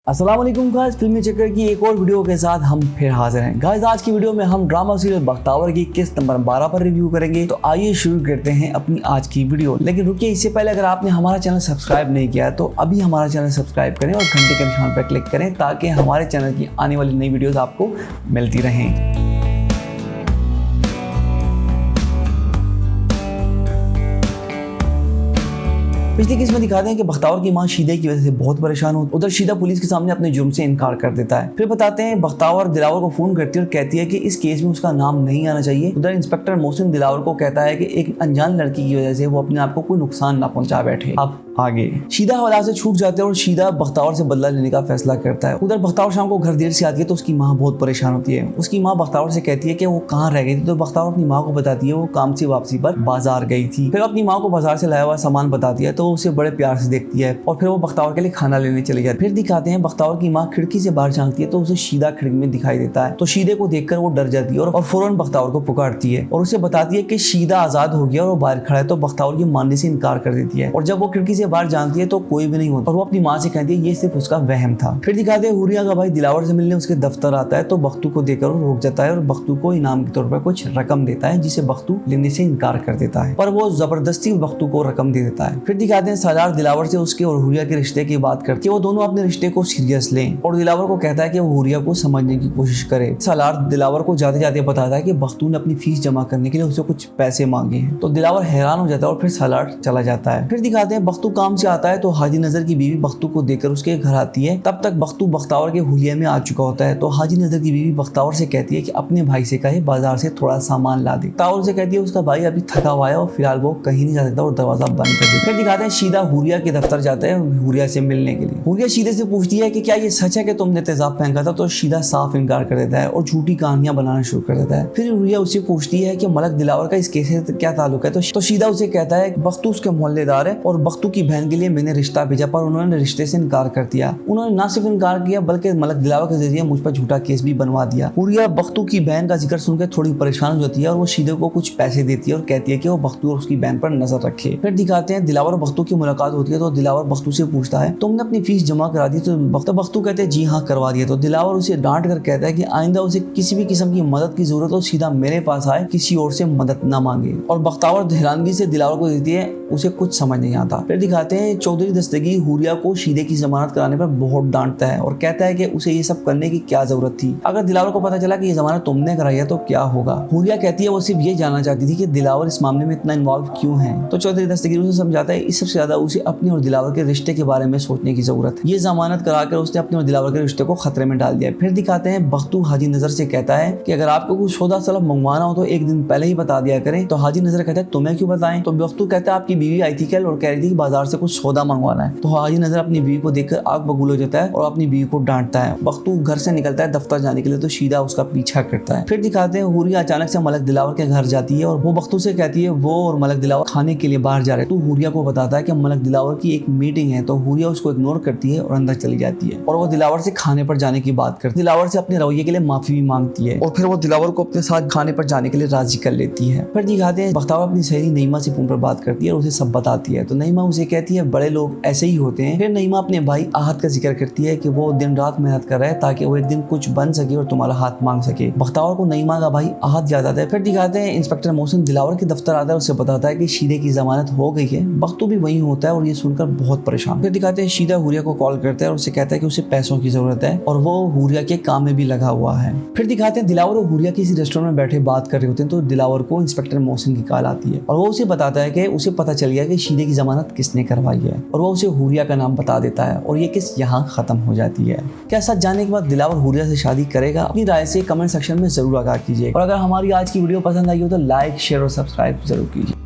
अस्सलाम वालेकुम गाइस, फिल्मी चक्कर की एक और वीडियो के साथ हम फिर हाजिर हैं। गाइस आज की वीडियो में हम ड्रामा सीरियल बख्तावर की किस्त नंबर 12 पर रिव्यू करेंगे। तो आइए शुरू करते हैं अपनी आज की वीडियो। लेकिन रुकिए, इससे पहले अगर आपने हमारा चैनल सब्सक्राइब नहीं किया है तो अभी हमारा चैनल सब्सक्राइब करें और घंटे के निशान पर क्लिक करें ताकि हमारे चैनल की आने वाली नई वीडियोज आपको मिलती रहें। पिछली केस में दिखाते हैं कि बख्तावर की मां शीदा की वजह से बहुत परेशान हो। उधर शीदा पुलिस के सामने अपने जुर्म से इनकार कर देता है। फिर बताते हैं बख्तावर दिलावर को फोन करती है और कहती है कि इस केस में उसका नाम नहीं आना चाहिए। उधर इंस्पेक्टर मोहसिन दिलावर को कहता है कि एक अनजान लड़की की वजह से वो अपने आप को कोई नुकसान ना पहुंचा बैठे। अब आगे शीदा हवालात से छूट जाते हैं और शीदा बख्तावर से बदला लेने का फैसला करता है। उधर बख्तावर शाम को घर देर से आती है तो उसकी माँ बहुत परेशान होती है। उसकी माँ बख्तावर से कहती है कि वो कहाँ रह गई थी, तो बख्तावर अपनी माँ को बताती है वो काम से वापसी पर बाजार गई थी। फिर अपनी माँ को बाजार से लाया हुआ सामान बताती है तो उसे बड़े प्यार से देखती है और फिर वो बख्तावर के लिए खाना लेने चली जाती है। फिर दिखाते हैं बख्तावर की माँ खिड़की से बाहर झांकती है तो उसे शीदा खिड़की में दिखाई देता है। तो शीदे को देखकर वो डर जाती है और फौरन बख्तावर को पुकारती है और उसे बताती है कि शीदा आजाद हो गया और वो बाहर खड़ा है। तो बख्तावर की मानने से इनकार कर देती है और जब वो खिड़की से बाहर झांकती है तो कोई भी नहीं होता और वो अपनी माँ से कहती है ये सिर्फ उसका वहम था। फिर दिखाते हैं हुरिया का भाई दिलावर से मिलने उसके दफ्तर आता है तो बख्तू को देखकर वो रुक जाता है और बख्तू को इनाम के तौर पर कुछ रकम देता है जिसे बख्तू लेने से इनकार कर देता है, पर वो जबरदस्ती बख्तू को रकम दे देता है। फिर दिखाते हैं सालार दिलावर से उसके और हुरिया के रिश्ते की बात करके वो दोनों अपने रिश्ते को सीरियस लें और दिलावर को कहता है कि वो हुरिया को समझने की कोशिश करे। सालार दिलावर को जाते जाते बताता है कि बख्तू ने अपनी फीस जमा करने के लिए उससे कुछ पैसे मांगे हैं। तो दिलावर हैरान हो जाता है और फिर सालार चला जाता है। फिर दिखाते हैं बख्तू काम से आता है तो हाजी नजर की बीवी बख्तू को देखकर उसके घर आती है। तब तक बख्तू बख्तावर के हुलिया में आ चुका होता है। तो हाजी नजर की बीवी बख्तावर से कहती है कि अपने भाई से कहे बाजार से थोड़ा सामान ला दे। बख्तावर से कहती है उसका भाई अभी थका हुआ है और फिलहाल वो कहीं नहीं जा सकता और दरवाजा बंद कर देता है। फिर दिखाते हैं शीदा हुरिया के दफ्तर जाता है हुरिया से मिलने के लिए। हुरिया शीदे से पूछती है कि क्या ये सच है कि तुमने तेजाब फेंका था, तो शीदा साफ इनकार कर देता है और झूठी कहानियां बनाना शुरू कर देता है। फिर हुरिया उससे पूछती है कि मलक दिलावर का इस केस से क्या ताल्लुक है, तो शीदा उसे कहता है बख्तू उसके मोहल्लेदार है और बख्तू की बहन के लिए मैंने रिश्ता भेजा पर उन्होंने रिश्ते से इनकार कर दिया। उन्होंने ना सिर्फ इनकार किया बल्कि मलक दिलावर के जरिए मुझ पर झूठा केस भी बनवा दिया। हुरिया बख्तू की बहन का जिक्र सुनकर थोड़ी परेशान हो जाती है और वो शीदे को कुछ पैसे देती है और कहती है कि वो बख्तू और उसकी बहन पर नजर रखे। फिर दिखाते हैं दिलावर और बख्तू की मुलाकात होती है तो दिलावर बख्तू से पूछता है तुमने अपनी फीस जमा करा दी, तो बख्तू कहते हैं जी हाँ करवा दिया। तो दिलावर उसे डांट कर कहता है कि आइंदा उसे किसी भी किस्म की मदद की जरूरत हो सीधा मेरे पास आए, किसी और से मदद ना मांगे। और बख्तावर हैरानगी से दिलावर को देखती है, उसे कुछ समझ नहीं आता। फिर दिखाते हैं चौधरी दस्तगीर हुरिया को शीदे की जमानत कराने पर बहुत डांटता है और कहता है कि उसे ये सब करने की क्या जरूरत थी, अगर दिलावर को पता चला कि ये जमानत तुमने कराई है तो क्या होगा। हुरिया कहती है वो सिर्फ ये जानना चाहती थी कि दिलावर इस मामले में इतना इन्वॉल्व क्यों है। तो चौधरी दस्तगीर उसे समझाता है इस सबसे ज्यादा उसे अपने और दिलावर के रिश्ते के बारे में सोचने की जरूरत है। ये जमानत कराकर उसने अपने और दिलावर के रिश्ते को खतरे में डाल दिया। फिर दिखाते हैं बख्तू हाजी नजर से कहता है कि अगर आपको कुछ सौदा सलब मंगवाना हो तो एक दिन पहले ही बता दिया करें। तो हाजी नजर कहता है तुम्हें क्यों बताएं। तो बख्तू कहता है आपकी बीवी आई थी कल और कह रही थी कि बाजार से कुछ सौदा मंगवाना है। तो हाजी नजर अपनी बीवी को देखकर आग बबूल हो जाता है और अपनी बीवी को डांटता है। बख्तू घर से निकलता है दफ्तर जाने के लिए तो शीदा उसका पीछा करता है। फिर दिखाते हैं हुरिया अचानक से मलक दिलावर के घर जाती है और वो बख्तू से कहती है वो और मलक दिलावर खाने के लिए बाहर जा रहे हैं। तो हुरिया को बताता है कि मलक दिलावर की एक मीटिंग है। तो हुरिया उसको इग्नोर करती है और अंदर चली जाती है और वो दिलावर से खाने पर जाने की बात करती है। दिलावर से अपने रवैये के लिए माफी भी मांगती है और फिर वो दिलावर को अपने साथ खाने पर जाने के लिए राजी कर लेती है। फिर दिखाते हैं बख्तावर अपनी सहेली नईमा से फोन पर बात करती है और उसे सब बताती है। तो नईमा उसे कहती है बड़े लोग ऐसे ही होते हैं। फिर नईमा अपने भाई आहत का जिक्र करती है कि वो दिन रात मेहनत कर रहा है ताकि वो एक दिन कुछ बन सके और तुम्हारा हाथ मांग सके। बख्तावर को नईमा का भाई आहत याद आता है। फिर दिखाते हैं इंस्पेक्टर मोहसिन दिलावर के दफ्तर आता है, उससे बताता है कि शीदे की जमानत हो गई है। बख्तू भी वहीं होता है और ये सुनकर बहुत परेशान। फिर दिखाते हैं शीदा हुरिया को कॉल करता है और उससे कहता है कि उसे पैसों की जरूरत है और वो हुरिया के काम में भी लगा हुआ है। फिर दिखाते हैं दिलावर और हुरिया किसी रेस्टोरेंट में बैठे बात कर रहे होते हैं तो दिलावर को इंस्पेक्टर मोहसिन की कॉल आती है और वो उसे बताता है कि उसे पता चल गया कि शीदे की जमानत किसने करवाई है और वो उसे हुरिया का नाम बता देता है और ये किस यहाँ खत्म हो जाती है। क्या सच जानने के बाद दिलावर हुरिया से शादी करेगा? अपनी राय से कमेंट सेक्शन में जरूर आगाह कीजिए और अगर हमारी आज की वीडियो पसंद आई हो तो लाइक शेयर और सब्सक्राइब जरूर कीजिए।